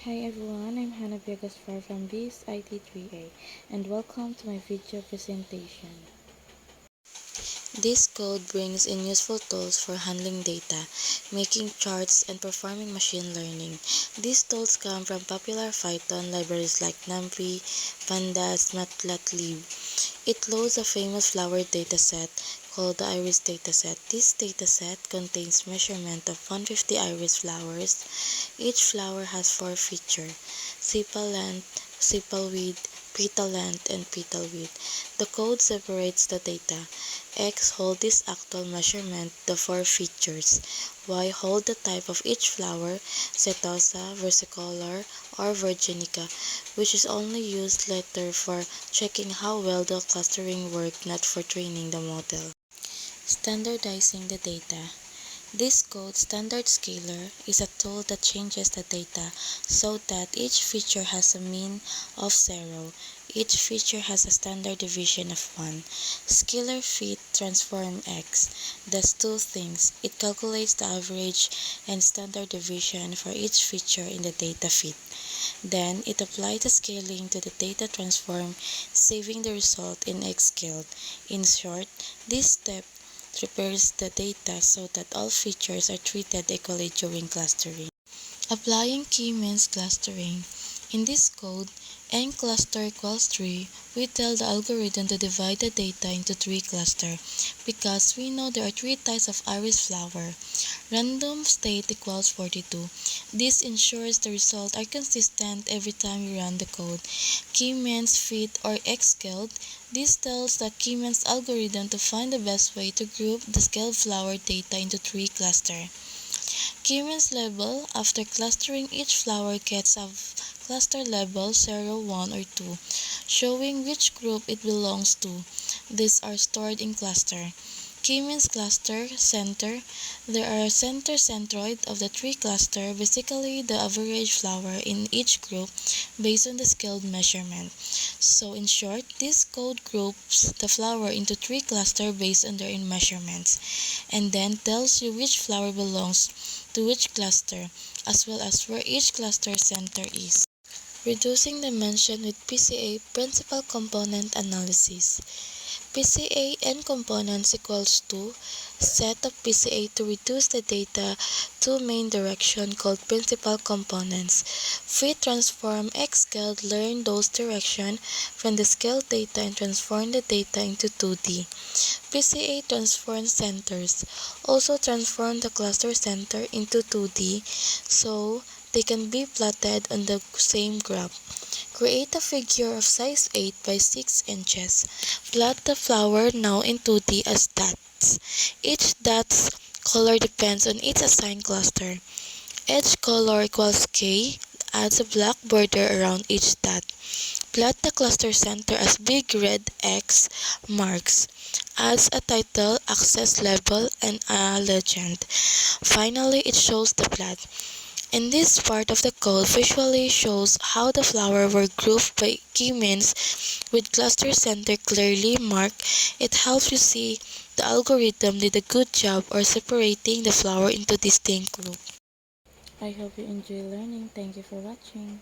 Hi everyone, I'm Hannah Biagasfar from BIS IT3A and welcome to my video presentation. This code brings in useful tools for handling data, making charts, and performing machine learning. These tools come from popular Python libraries like NumPy, Pandas, Matplotlib. It loads a famous flower dataset called the iris dataset. This dataset contains measurement of 150 iris flowers. Each flower has 4 features: sepal length, sepal width, petal length, and petal width. The code separates the data. X hold this actual measurement, the 4 features. Y hold the type of each flower, setosa, versicolor, or virginica, which is only used later for checking how well the clustering worked, not for training the model. Standardizing the data. This code standard scaler is a tool that changes the data so that each feature has a mean of 0. Each feature has a standard deviation of 1. Scalar fit transform X does two things. It calculates the average and standard deviation for each feature in the data fit. Then it applies the scaling to the data transform, saving the result in X scaled. In short, this step prepares the data so that all features are treated equally during clustering. Applying k-means clustering. In this code, n cluster equals 3, we tell the algorithm to divide the data into 3 clusters because we know there are 3 types of iris flower. Random state equals 42. This ensures the results are consistent every time you run the code. K-means fit or X-scaled. This tells the k-means algorithm to find the best way to group the scaled flower data into 3 clusters. K-means label. After clustering, each flower gets a cluster label 0, 1, or 2, showing which group it belongs to. These are stored in cluster. K-means cluster center. There are center centroid of the 3 clusters, basically the average flower in each group based on the scaled measurement. So in short, this code groups the flower into 3 clusters based on their measurements, and then tells you which flower belongs to which cluster, as well as where each cluster center is. Reducing dimension with PCA principal component analysis. PCA n components equals 2 set of PCA to reduce the data to main direction called principal components. Fit transform X scaled learn those direction from the scaled data and transform the data into 2D. PCA transform centers also transform the cluster center into 2D so they can be plotted on the same graph. Create a figure of size 8 by 6 inches. Plot the flower now in 2D as dots. Each dot's color depends on its assigned cluster. Edge color equals K adds a black border around each dot. Plot the cluster center as big red X marks. Adds a title, access level, and a legend. Finally, it shows the plot. In this part of the code visually shows how the flowers were grouped by k-means with cluster center clearly marked. It helps you see the algorithm did a good job of separating the flower into distinct groups. I hope you enjoy learning. Thank you for watching.